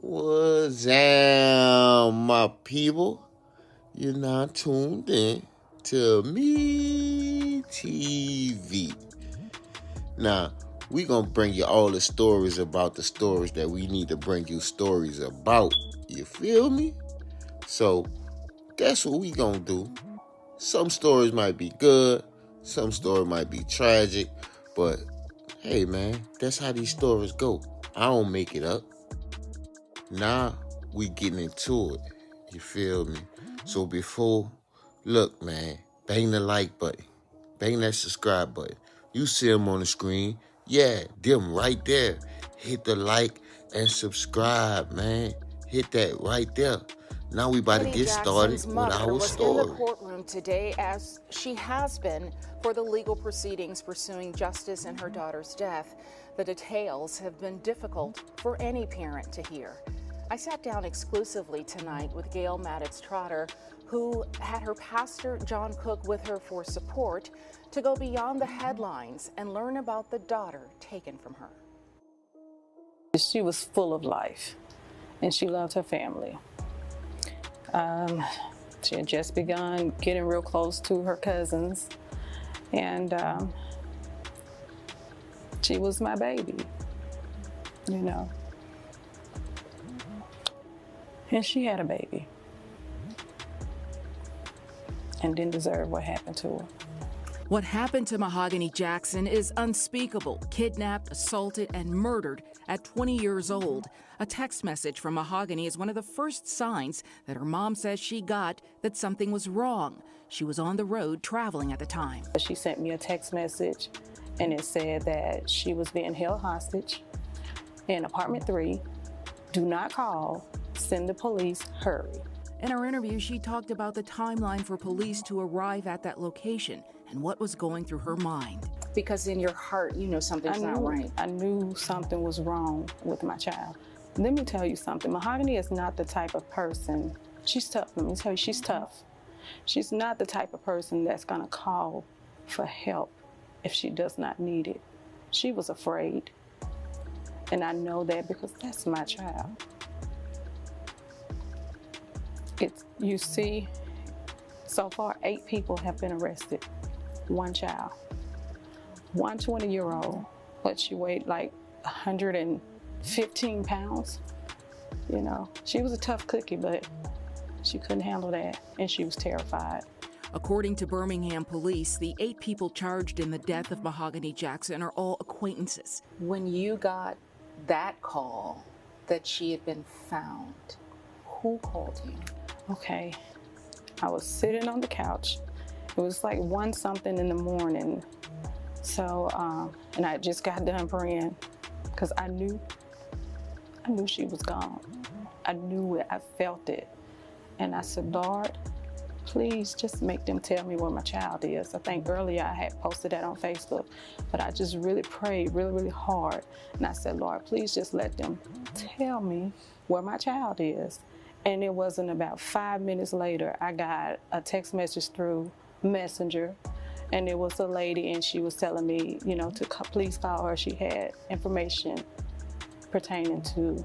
What's up, my people? You're now tuned in to Me TV. Now, we gonna bring you all the stories about the stories that we need to bring you stories about. You feel me? So, that's what we gonna do. Some stories might be good, some stories might be tragic, but hey man, that's how these stories go. I don't make it up. Now we getting into it. You feel me? So look man, bang the like button. Bang that subscribe button. You see them on the screen. Yeah, them right there. Hit the like and subscribe, man. Hit that right there. Now we about to get started with our was in the story. courtroom today, as she has been for the legal proceedings pursuing justice in her daughter's death. The details have been difficult for any parent to hear. I sat down exclusively tonight with Gail Maddox-Trotter, who had her pastor John Cook with her for support, to go beyond the headlines and learn about the daughter taken from her. She was full of life, and she loved her family. She had just begun getting real close to her cousins, and she was my baby, you know. And she had a baby and didn't deserve what happened to her. What happened to Mahogany Jackson is unspeakable. Kidnapped, assaulted, and murdered at 20 years old. A text message from Mahogany is one of the first signs that her mom says she got that something was wrong. She was on the road traveling at the time. She sent me a text message, and it said that she was being held hostage in apartment 3. Do not call. Send the police. Hurry. In our interview, she talked about the timeline for police to arrive at that location and what was going through her mind. Because in your heart, you know something's not right. I knew something was wrong with my child. Let me tell you something. Mahogany is not the type of person, she's tough. Let me tell you, she's tough. She's not the type of person that's gonna call for help if she does not need it. She was afraid. And I know that because that's my child. You see, so far 8 people have been arrested. 1 child. 1 20-year-old, but she weighed like 115 pounds. You know, she was a tough cookie, but she couldn't handle that, and she was terrified. According to Birmingham police, the 8 people charged in the death of Mahogany Jackson are all acquaintances. When you got that call that she had been found, who called you? Okay, I was sitting on the couch. It was like 1 something in the morning. So, and I just got done praying because I knew she was gone. I knew it, I felt it. And I said, Lord, please just make them tell me where my child is. I think earlier I had posted that on Facebook, but I just really prayed really, really hard. And I said, Lord, please just let them tell me where my child is. And it wasn't about 5 minutes later, I got a text message through Messenger, and it was a lady, and she was telling me, you know, to please call her. She had information pertaining to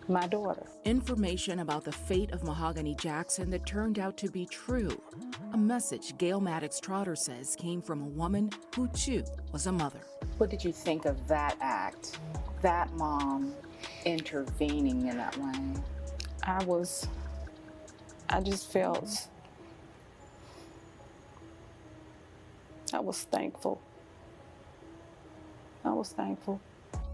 my daughter. Information about the fate of Mahogany Jackson that turned out to be true. A message Gail Maddox-Trotter says came from a woman who too was a mother. What did you think of that act? That mom intervening in that way? I just felt, I was thankful. I was thankful.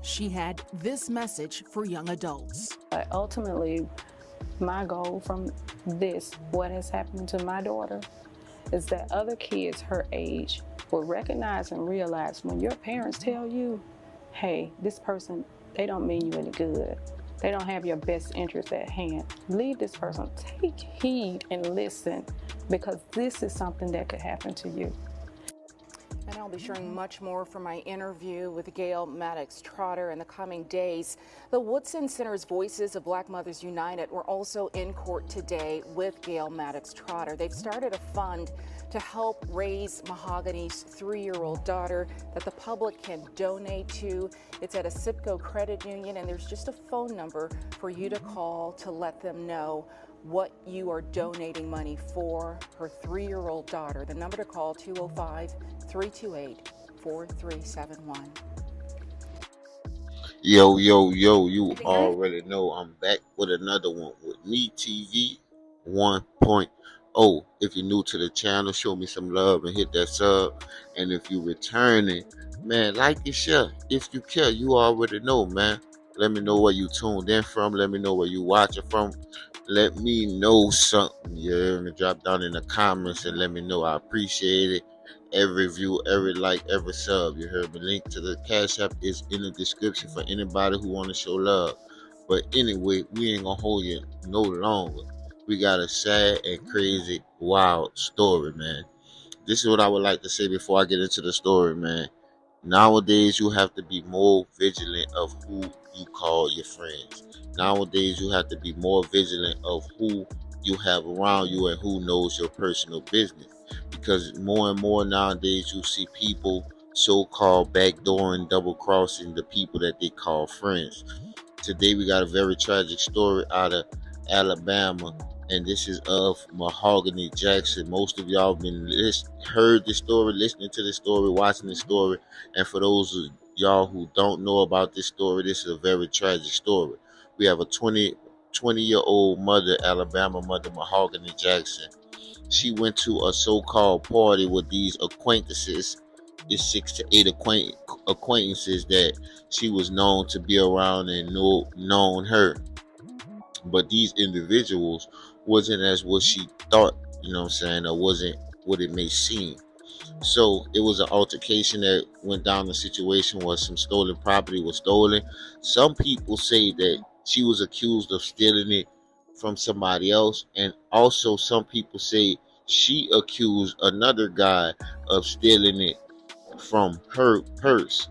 She had this message for young adults. But ultimately, my goal from this, what has happened to my daughter, is that other kids her age will recognize and realize when your parents tell you, hey, this person, they don't mean you any good. They don't have your best interest at hand. Leave this person. Take heed and listen, because this is something that could happen to you. And I'll be sharing much more from my interview with Gail Maddox Trotter in the coming days. The Woodson Center's Voices of Black Mothers United were also in court today with Gail Maddox Trotter. They've started a fund to help raise Mahogany's 3-year-old daughter that the public can donate to. It's at a SIPCO credit union, and there's just a phone number for you to call to let them know what you are donating money for her 3-year-old daughter. The number to call, 205-328-4371. Yo, you already know I'm back with another one with Me TV 1.0. If you're new to the channel, show me some love and hit that sub. And if you're returning, man, like and share. If you care, you already know, man. Let me know where you tuned in from. Let me know where you watching from. Let me know something. You hear me? Drop down in the comments and let me know. I appreciate it. Every view, every like, every sub. You heard me? Link to the Cash App is in the description for anybody who want to show love. But anyway, we ain't gonna hold you no longer. We got a sad and crazy, wild story, man. This is what I would like to say before I get into the story, man. Nowadays, you have to be more vigilant of who you call your friends. Nowadays, you have to be more vigilant of who you have around you and who knows your personal business. Because more and more nowadays, you see people so-called backdooring, double-crossing the people that they call friends. Today, we got a very tragic story out of Alabama, and this is of Mahogany Jackson. Most of y'all have been heard this story, listening to this story, watching this story. And for those of y'all who don't know about this story, this is a very tragic story. We have a 20-year-old mother, Alabama mother, Mahogany Jackson. She went to a so-called party with these acquaintances. It's 6 to 8 acquaintances that she was known to be around and known her. But these individuals wasn't as what she thought, you know what I'm saying, or wasn't what it may seem. So it was an altercation that went down. The situation where some stolen property was stolen. Some people say that she was accused of stealing it from somebody else, and also some people say she accused another guy of stealing it from her purse.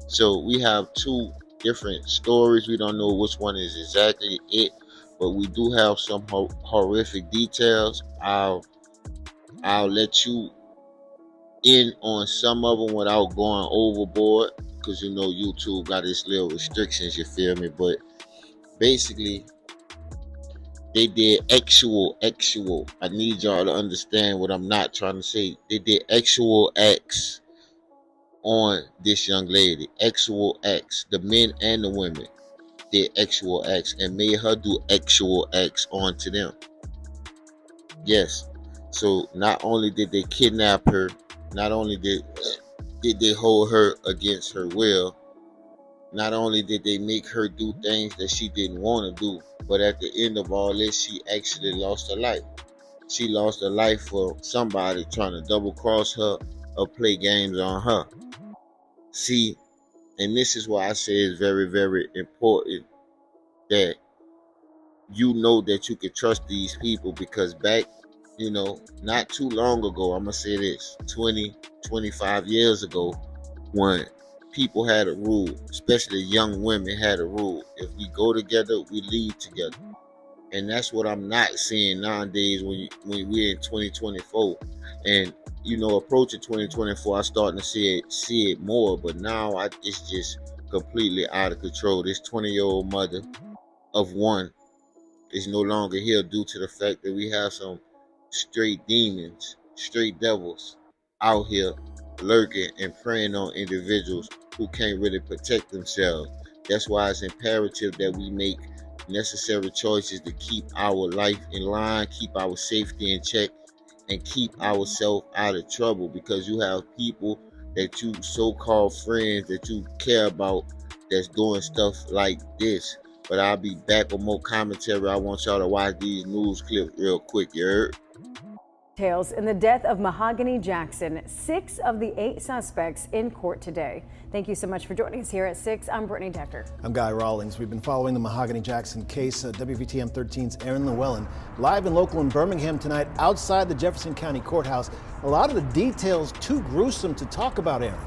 So we have two different stories. We don't know which one is exactly it, but we do have some horrific details. I'll let you in on some of them without going overboard, because you know YouTube got its little restrictions, you feel me? But basically, they did actual, I need y'all to understand what I'm not trying to say. They did actual acts on this young lady. Actual acts. The men and the women did actual acts and made her do actual acts onto them. Yes. So not only did they kidnap her, not only did they hold her against her will, not only did they make her do things that she didn't want to do, but at the end of all this, she actually lost her life. She lost her life for somebody trying to double cross her or play games on her. See, and this is why I say it's very, very important that you know that you can trust these people, because back, you know, not too long ago, I'm going to say this, 25 years ago, when people had a rule, especially young women had a rule. If we go together, we leave together. And that's what I'm not seeing nowadays when we're in 2024. And, you know, approaching 2024, I'm starting to see it more. But now it's just completely out of control. This 20-year-old mother of one is no longer here due to the fact that we have some straight demons, straight devils out here lurking and preying on individuals who can't really protect themselves. That's why it's imperative that we make necessary choices to keep our life in line, keep our safety in check, and keep ourselves out of trouble, because you have people that you so-called friends that you care about that's doing stuff like this. But I'll be back with more commentary. I want y'all to watch these news clips real quick, you heard? Details in the death of Mahogany Jackson. 6 of the 8 suspects in court today. Thank you so much for joining us here at 6. I'm Brittany Decker. I'm Guy Rawlings. We've been following the Mahogany Jackson case. WVTM 13's Aaron Llewellyn, live and local in Birmingham tonight outside the Jefferson County Courthouse. A lot of the details too gruesome to talk about, Aaron.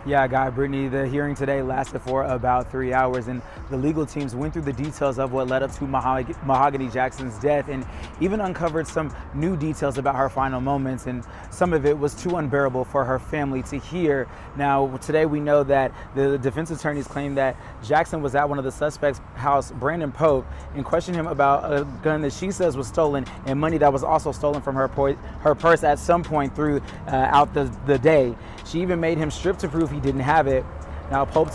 Yeah, Guy, Brittany, the hearing today lasted for about 3 hours, and the legal teams went through the details of what led up to Mahogany Jackson's death and even uncovered some new details about her final moments, and some of it was too unbearable for her family to hear. Now, today we know that the defense attorneys claim that Jackson was at one of the suspects' house, Brandon Pope, and questioned him about a gun that she says was stolen and money that was also stolen from her purse at some point throughout the day. She even made him strip to prove he didn't have it. Now, Pope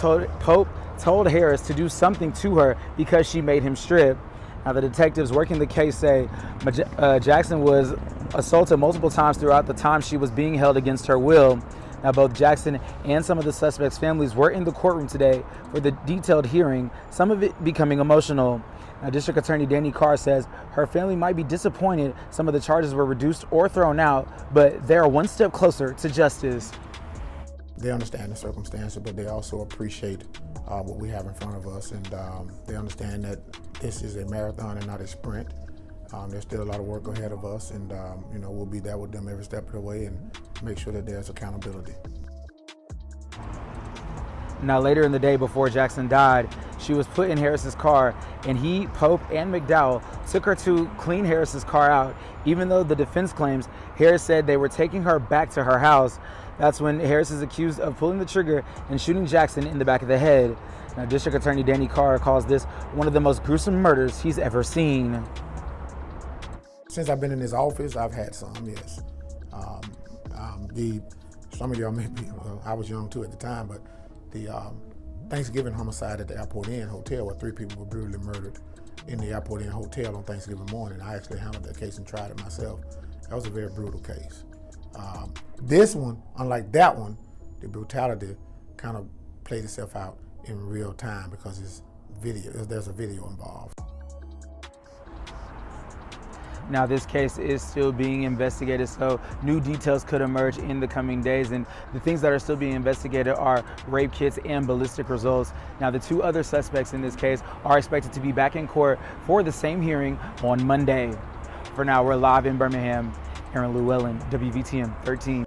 told Harris to do something to her because she made him strip. Now, the detectives working the case say Jackson was assaulted multiple times throughout the time she was being held against her will. Now, both Jackson and some of the suspects' families were in the courtroom today for the detailed hearing, some of it becoming emotional. Now, District Attorney Danny Carr says her family might be disappointed some of the charges were reduced or thrown out, but they are one step closer to justice. They understand the circumstances, but they also appreciate what we have in front of us, and they understand that this is a marathon and not a sprint. There's still a lot of work ahead of us, and we'll be there with them every step of the way and make sure that there's accountability. Now, later in the day before Jackson died, she was put in Harris's car, and he, Pope, and McDowell took her to clean Harris's car out. Even though the defense claims Harris said they were taking her back to her house, that's when Harris is accused of pulling the trigger and shooting Jackson in the back of the head. Now, District Attorney Danny Carr calls this one of the most gruesome murders he's ever seen. Since I've been in this office, I've had some, yes. Some of y'all may be, I was young too at the time, but the Thanksgiving homicide at the Airport Inn Hotel, where 3 people were brutally murdered in the Airport Inn Hotel on Thanksgiving morning. I actually handled that case and tried it myself. That was a very brutal case. This one, unlike that one, the brutality kind of played itself out in real time because there's a video involved. Now, this case is still being investigated, so new details could emerge in the coming days. And the things that are still being investigated are rape kits and ballistic results. Now, the 2 other suspects in this case are expected to be back in court for the same hearing on Monday. For now, we're live in Birmingham. Aaron Llewellyn, WVTM 13.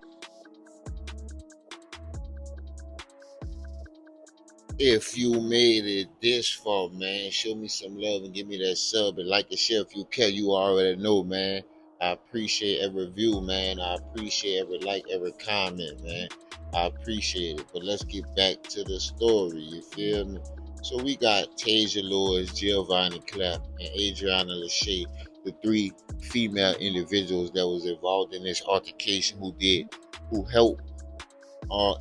If you made it this far, man, show me some love and give me that sub and like and share if you care. You already know, man. I appreciate every view, man. I appreciate every like, every comment, man. I appreciate it. But let's get back to the story, you feel me? So we got Tasia Lewis, Giovanni Clapp, and Adriana Lachey, the 3 female individuals that was involved in this altercation who helped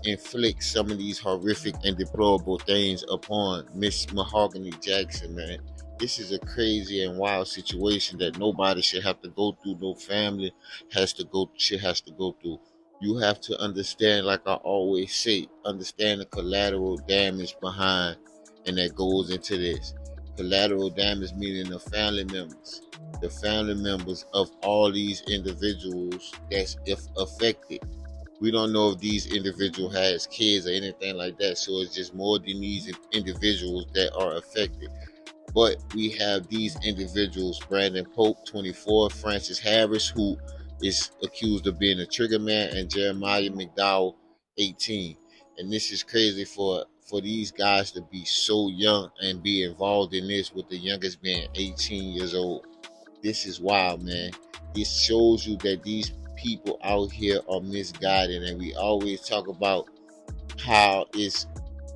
inflict some of these horrific and deplorable things upon Miss Mahogany Jackson, man. This is a crazy and wild situation that nobody should have to go through. No family should have to go through. You have to understand, like I always say, understand the collateral damage behind and that goes into this. Collateral damage meaning the family members of all these individuals that's affected. We don't know if these individuals has kids or anything like that, so it's just more than these individuals that are affected. But we have these individuals: Brandon Pope, 24, Francis Harris, who is accused of being a trigger man, and Jeremiah McDowell, 18. And this is crazy for these guys to be so young and be involved in this, with the youngest being 18 years old. This is wild, man. This shows you that these people out here are misguided, and we always talk about how it's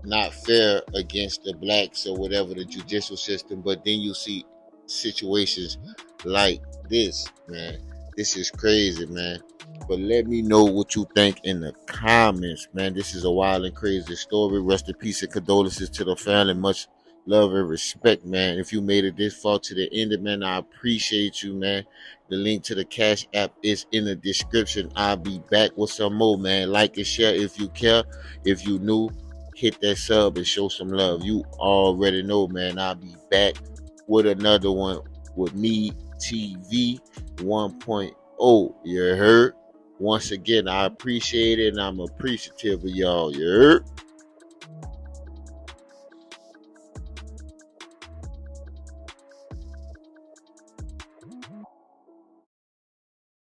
not fair against the blacks or whatever, the judicial system, but then you see situations like this, man. This is crazy, man. But let me know what you think in the comments, man. This is a wild and crazy story. Rest in peace and condolences to the family. Much love and respect, man. If you made it this far to the end, man, I appreciate you, man. The link to the Cash App is in the description. I'll be back with some more, man. Like and share if you care. If you new, hit that sub and show some love. You already know, man. I'll be back with another one with me TV 1.0. You heard? Once again, I appreciate it and I'm appreciative of y'all. You heard?